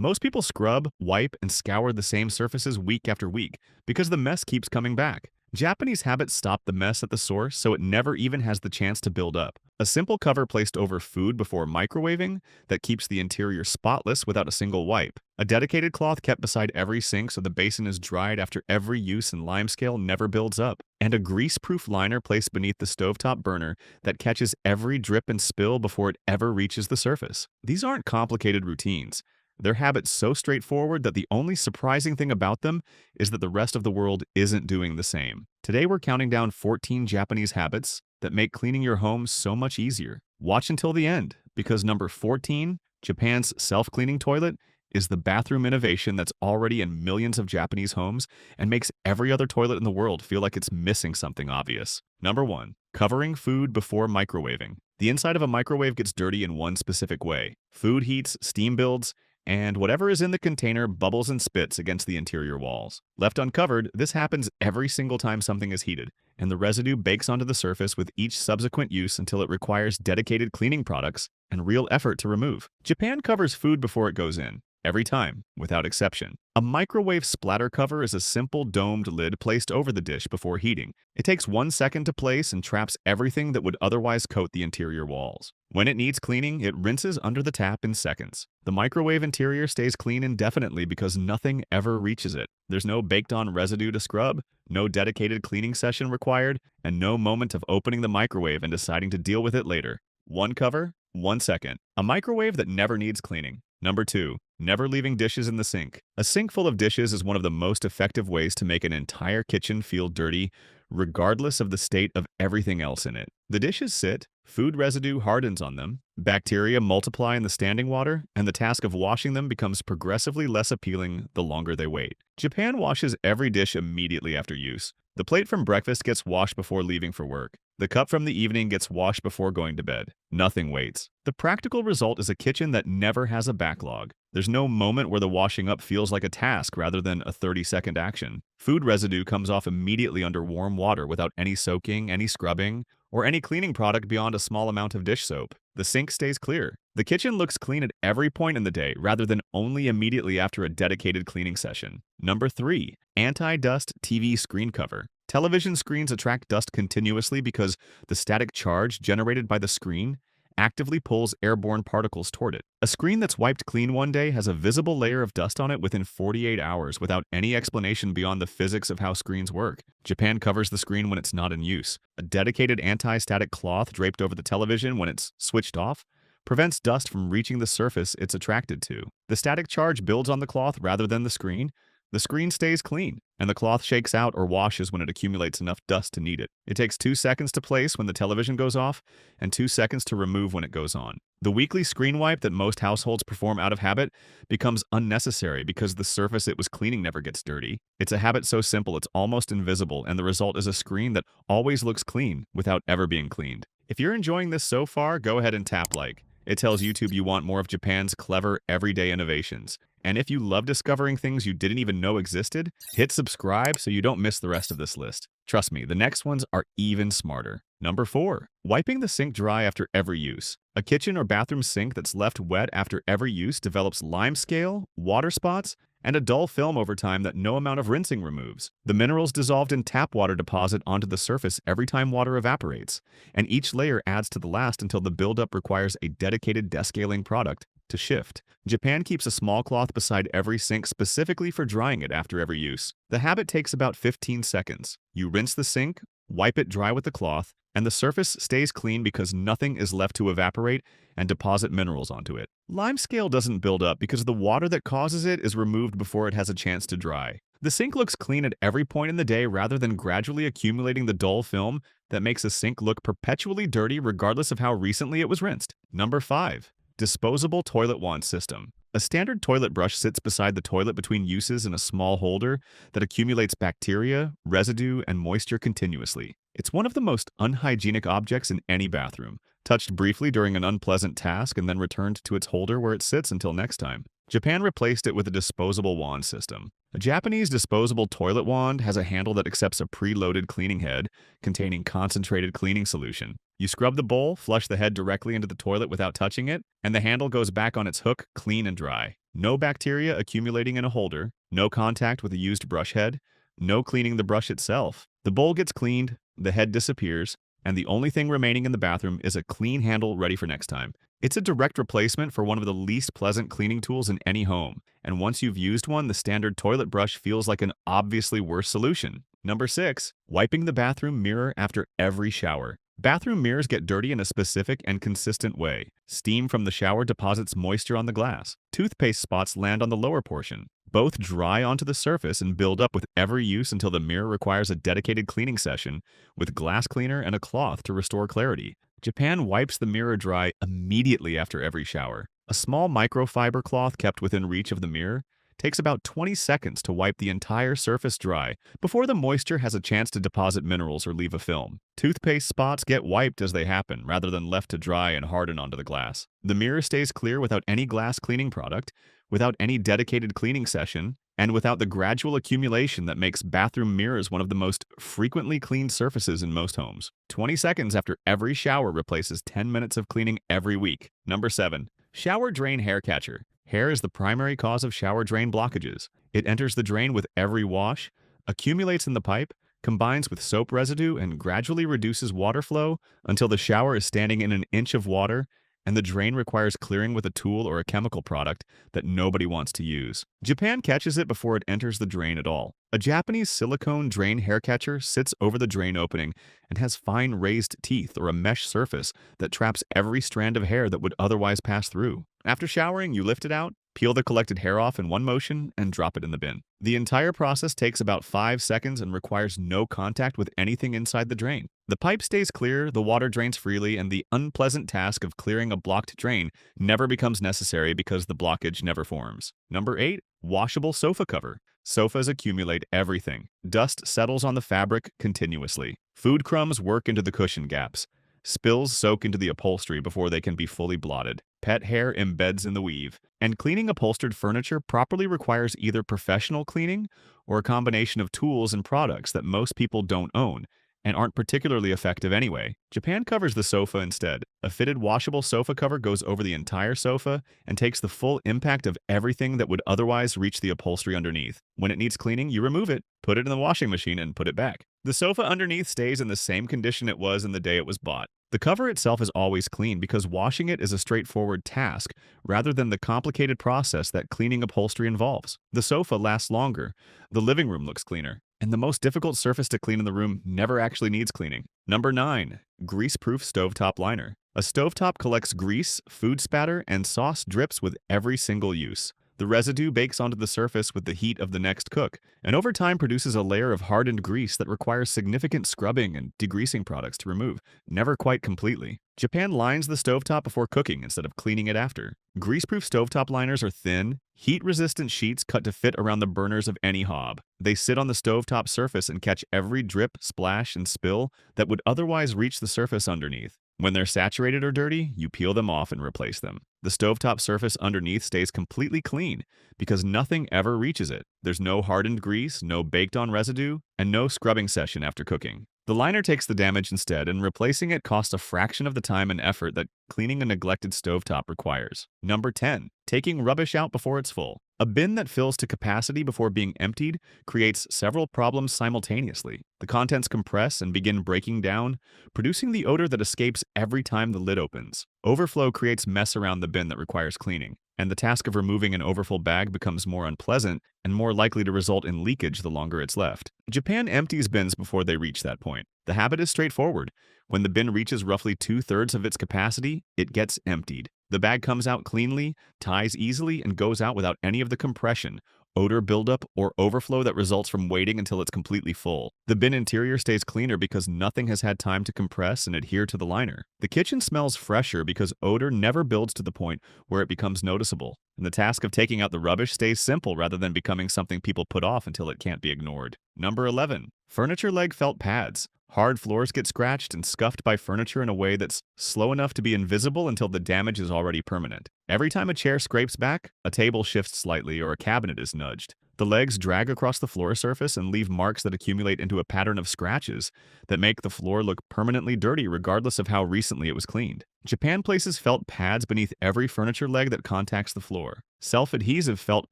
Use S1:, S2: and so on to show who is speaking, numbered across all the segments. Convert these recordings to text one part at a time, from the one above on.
S1: Most people scrub, wipe, and scour the same surfaces week after week because the mess keeps coming back. Japanese habits stop the mess at the source so it never even has the chance to build up. A simple cover placed over food before microwaving that keeps the interior spotless without a single wipe. A dedicated cloth kept beside every sink so the basin is dried after every use and limescale never builds up. And a grease-proof liner placed beneath the stovetop burner that catches every drip and spill before it ever reaches the surface. These aren't complicated routines. They're habits so straightforward that the only surprising thing about them is that the rest of the world isn't doing the same. Today we're counting down 14 Japanese habits that make cleaning your home so much easier. Watch until the end, because number 14, Japan's self-cleaning toilet, is the bathroom innovation that's already in millions of Japanese homes and makes every other toilet in the world feel like it's missing something obvious. Number 1. Covering food before microwaving. The inside of a microwave gets dirty in one specific way. Food heats, steam builds, and whatever is in the container bubbles and spits against the interior walls. Left uncovered, this happens every single time something is heated, and the residue bakes onto the surface with each subsequent use until it requires dedicated cleaning products and real effort to remove. Japan covers food before it goes in, every time, without exception. A microwave splatter cover is a simple domed lid placed over the dish before heating. It takes 1 second to place and traps everything that would otherwise coat the interior walls. When it needs cleaning, it rinses under the tap in seconds. The microwave interior stays clean indefinitely because nothing ever reaches it. There's no baked-on residue to scrub, no dedicated cleaning session required, and no moment of opening the microwave and deciding to deal with it later. One cover, 1 second. A microwave that never needs cleaning. Number 2. Never leaving dishes in the sink. A sink full of dishes is one of the most effective ways to make an entire kitchen feel dirty, regardless of the state of everything else in it. The dishes sit, food residue hardens on them, bacteria multiply in the standing water, and the task of washing them becomes progressively less appealing the longer they wait. Japan washes every dish immediately after use. The plate from breakfast gets washed before leaving for work. The cup from the evening gets washed before going to bed. Nothing waits. The practical result is a kitchen that never has a backlog. There's no moment where the washing up feels like a task rather than a 30-second action. Food residue comes off immediately under warm water without any soaking, any scrubbing, or any cleaning product beyond a small amount of dish soap. The sink stays clear. The kitchen looks clean at every point in the day rather than only immediately after a dedicated cleaning session. Number 3. Anti-dust TV screen cover. Television screens attract dust continuously because the static charge generated by the screen actively pulls airborne particles toward it. A screen that's wiped clean one day has a visible layer of dust on it within 48 hours without any explanation beyond the physics of how screens work. Japan covers the screen when it's not in use. A dedicated anti-static cloth draped over the television when it's switched off prevents dust from reaching the surface it's attracted to. The static charge builds on the cloth rather than the screen. The screen stays clean, and the cloth shakes out or washes when it accumulates enough dust to need it. It takes 2 seconds to place when the television goes off, and 2 seconds to remove when it goes on. The weekly screen wipe that most households perform out of habit becomes unnecessary because the surface it was cleaning never gets dirty. It's a habit so simple it's almost invisible, and the result is a screen that always looks clean without ever being cleaned. If you're enjoying this so far, go ahead and tap like. It tells YouTube you want more of Japan's clever, everyday innovations. And if you love discovering things you didn't even know existed, hit subscribe so you don't miss the rest of this list. Trust me, the next ones are even smarter. Number 4. Wiping the sink dry after every use. A kitchen or bathroom sink that's left wet after every use develops limescale, water spots, and a dull film over time that no amount of rinsing removes. The minerals dissolved in tap water deposit onto the surface every time water evaporates, and each layer adds to the last until the buildup requires a dedicated descaling product to shift. Japan keeps a small cloth beside every sink specifically for drying it after every use. The habit takes about 15 seconds. You rinse the sink, wipe it dry with the cloth, and the surface stays clean because nothing is left to evaporate and deposit minerals onto it. Limescale doesn't build up because the water that causes it is removed before it has a chance to dry. The sink looks clean at every point in the day rather than gradually accumulating the dull film that makes a sink look perpetually dirty regardless of how recently it was rinsed. Number 5. Disposable toilet wand system. A standard toilet brush sits beside the toilet between uses in a small holder that accumulates bacteria, residue, and moisture continuously. It's one of the most unhygienic objects in any bathroom, touched briefly during an unpleasant task and then returned to its holder where it sits until next time. Japan replaced it with a disposable wand system. A Japanese disposable toilet wand has a handle that accepts a preloaded cleaning head containing concentrated cleaning solution. You scrub the bowl, flush the head directly into the toilet without touching it, and the handle goes back on its hook clean and dry. No bacteria accumulating in a holder, no contact with a used brush head, no cleaning the brush itself. The bowl gets cleaned, the head disappears, and the only thing remaining in the bathroom is a clean handle ready for next time. It's a direct replacement for one of the least pleasant cleaning tools in any home, and once you've used one, the standard toilet brush feels like an obviously worse solution. Number 6. Wiping the bathroom mirror after every shower. Bathroom mirrors get dirty in a specific and consistent way. Steam from the shower deposits moisture on the glass. Toothpaste spots land on the lower portion. Both dry onto the surface and build up with every use until the mirror requires a dedicated cleaning session with glass cleaner and a cloth to restore clarity. Japan wipes the mirror dry immediately after every shower. A small microfiber cloth kept within reach of the mirror takes about 20 seconds to wipe the entire surface dry before the moisture has a chance to deposit minerals or leave a film. Toothpaste spots get wiped as they happen rather than left to dry and harden onto the glass. The mirror stays clear without any glass cleaning product, without any dedicated cleaning session, and without the gradual accumulation that makes bathroom mirrors one of the most frequently cleaned surfaces in most homes. 20 seconds after every shower replaces 10 minutes of cleaning every week. Number 7. Shower drain hair catcher. Hair is the primary cause of shower drain blockages. It enters the drain with every wash, accumulates in the pipe, combines with soap residue, and gradually reduces water flow until the shower is standing in an inch of water and the drain requires clearing with a tool or a chemical product that nobody wants to use. Japan catches it before it enters the drain at all. A Japanese silicone drain hair catcher sits over the drain opening and has fine raised teeth or a mesh surface that traps every strand of hair that would otherwise pass through. After showering, you lift it out, peel the collected hair off in one motion, and drop it in the bin. The entire process takes about 5 seconds and requires no contact with anything inside the drain. The pipe stays clear, the water drains freely, and the unpleasant task of clearing a blocked drain never becomes necessary because the blockage never forms. Number 8. Washable sofa cover. Sofas accumulate everything. Dust settles on the fabric continuously. Food crumbs work into the cushion gaps. Spills soak into the upholstery before they can be fully blotted. Pet hair embeds in the weave. And cleaning upholstered furniture properly requires either professional cleaning or a combination of tools and products that most people don't own and aren't particularly effective anyway. Japan covers the sofa instead. A fitted washable sofa cover goes over the entire sofa and takes the full impact of everything that would otherwise reach the upholstery underneath. When it needs cleaning, you remove it, put it in the washing machine, and put it back. The sofa underneath stays in the same condition it was in the day it was bought. The cover itself is always clean because washing it is a straightforward task rather than the complicated process that cleaning upholstery involves. The sofa lasts longer, the living room looks cleaner, and the most difficult surface to clean in the room never actually needs cleaning. Number 9. Grease-proof stovetop liner. A stovetop collects grease, food spatter, and sauce drips with every single use. The residue bakes onto the surface with the heat of the next cook, and over time produces a layer of hardened grease that requires significant scrubbing and degreasing products to remove, never quite completely. Japan lines the stovetop before cooking instead of cleaning it after. Grease-proof stovetop liners are thin, heat-resistant sheets cut to fit around the burners of any hob. They sit on the stovetop surface and catch every drip, splash, and spill that would otherwise reach the surface underneath. When they're saturated or dirty, you peel them off and replace them. The stovetop surface underneath stays completely clean because nothing ever reaches it. There's no hardened grease, no baked-on residue, and no scrubbing session after cooking. The liner takes the damage instead, and replacing it costs a fraction of the time and effort that cleaning a neglected stovetop requires. Number 10. Taking rubbish out before it's full. A bin that fills to capacity before being emptied creates several problems simultaneously. The contents compress and begin breaking down, producing the odor that escapes every time the lid opens. Overflow creates mess around the bin that requires cleaning, and the task of removing an overfull bag becomes more unpleasant and more likely to result in leakage the longer it's left. Japan empties bins before they reach that point. The habit is straightforward. When the bin reaches roughly 2/3 of its capacity, it gets emptied. The bag comes out cleanly, ties easily, and goes out without any of the compression, odor buildup, or overflow that results from waiting until it's completely full. The bin interior stays cleaner because nothing has had time to compress and adhere to the liner. The kitchen smells fresher because odor never builds to the point where it becomes noticeable. And the task of taking out the rubbish stays simple rather than becoming something people put off until it can't be ignored. Number 11. Furniture leg felt pads. Hard floors get scratched and scuffed by furniture in a way that's slow enough to be invisible until the damage is already permanent. Every time a chair scrapes back, a table shifts slightly or a cabinet is nudged. The legs drag across the floor surface and leave marks that accumulate into a pattern of scratches that make the floor look permanently dirty regardless of how recently it was cleaned. Japan places felt pads beneath every furniture leg that contacts the floor. Self-adhesive felt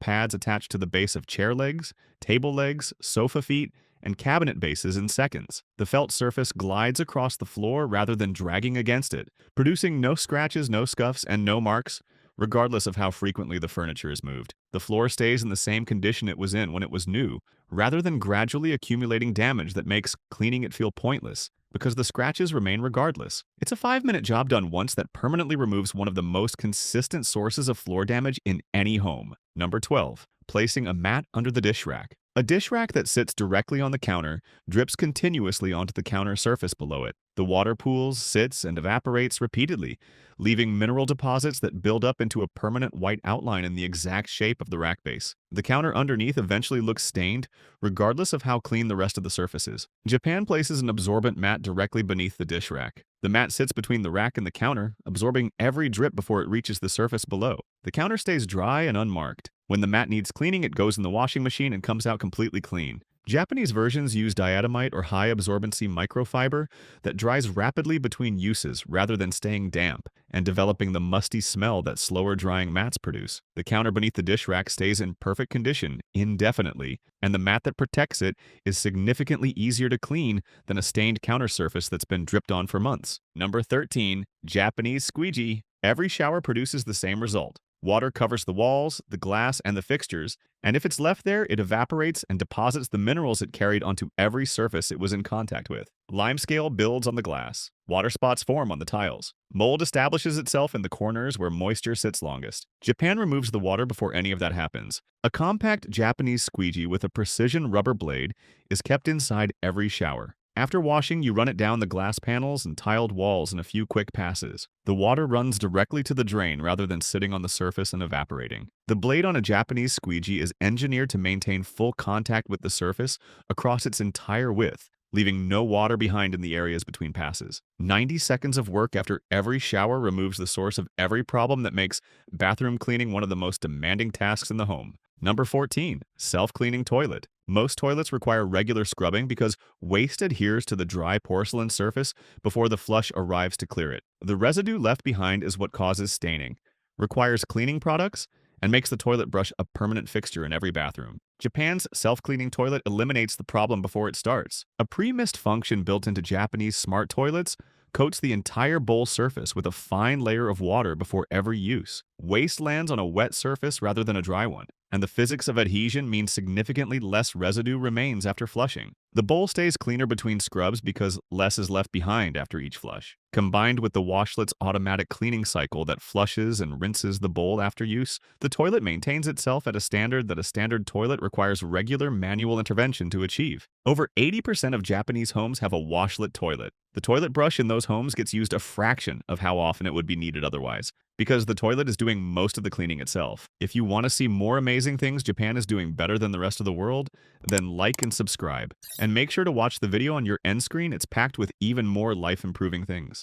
S1: pads attached to the base of chair legs, table legs, sofa feet, and cabinet bases in seconds. The felt surface glides across the floor rather than dragging against it, producing no scratches, no scuffs, and no marks, regardless of how frequently the furniture is moved. The floor stays in the same condition it was in when it was new, rather than gradually accumulating damage that makes cleaning it feel pointless, because the scratches remain regardless. It's a 5-minute job done once that permanently removes one of the most consistent sources of floor damage in any home. Number 12. Placing a mat under the dish rack. A dish rack that sits directly on the counter drips continuously onto the counter surface below it. The water pools, sits, and evaporates repeatedly, leaving mineral deposits that build up into a permanent white outline in the exact shape of the rack base. The counter underneath eventually looks stained, regardless of how clean the rest of the surface is. Japan places an absorbent mat directly beneath the dish rack. The mat sits between the rack and the counter, absorbing every drip before it reaches the surface below. The counter stays dry and unmarked. When the mat needs cleaning, it goes in the washing machine and comes out completely clean. Japanese versions use diatomite or high absorbency microfiber that dries rapidly between uses rather than staying damp and developing the musty smell that slower drying mats produce. The counter beneath the dish rack stays in perfect condition indefinitely, and the mat that protects it is significantly easier to clean than a stained counter surface that's been dripped on for months. Number 13. Japanese squeegee. Every shower produces the same result. Water covers the walls, the glass, and the fixtures, and if it's left there, it evaporates and deposits the minerals it carried onto every surface it was in contact with. Limescale builds on the glass. Water spots form on the tiles. Mold establishes itself in the corners where moisture sits longest. Japan removes the water before any of that happens. A compact Japanese squeegee with a precision rubber blade is kept inside every shower. After washing, you run it down the glass panels and tiled walls in a few quick passes. The water runs directly to the drain rather than sitting on the surface and evaporating. The blade on a Japanese squeegee is engineered to maintain full contact with the surface across its entire width, leaving no water behind in the areas between passes. 90 seconds of work after every shower removes the source of every problem that makes bathroom cleaning one of the most demanding tasks in the home. Number 14. Self-cleaning toilet. Most toilets require regular scrubbing because waste adheres to the dry porcelain surface before the flush arrives to clear it. The residue left behind is what causes staining, requires cleaning products, and makes the toilet brush a permanent fixture in every bathroom. Japan's self-cleaning toilet eliminates the problem before it starts. A pre-mist function built into Japanese smart toilets coats the entire bowl surface with a fine layer of water before every use. Waste lands on a wet surface rather than a dry one, and the physics of adhesion means significantly less residue remains after flushing. The bowl stays cleaner between scrubs because less is left behind after each flush. Combined with the washlet's automatic cleaning cycle that flushes and rinses the bowl after use, the toilet maintains itself at a standard that a standard toilet requires regular manual intervention to achieve. Over 80% of Japanese homes have a washlet toilet. The toilet brush in those homes gets used a fraction of how often it would be needed otherwise, because the toilet is doing most of the cleaning itself. If you want to see more amazing things Japan is doing better than the rest of the world, then like and subscribe. And make sure to watch the video on your end screen, it's packed with even more life-improving things.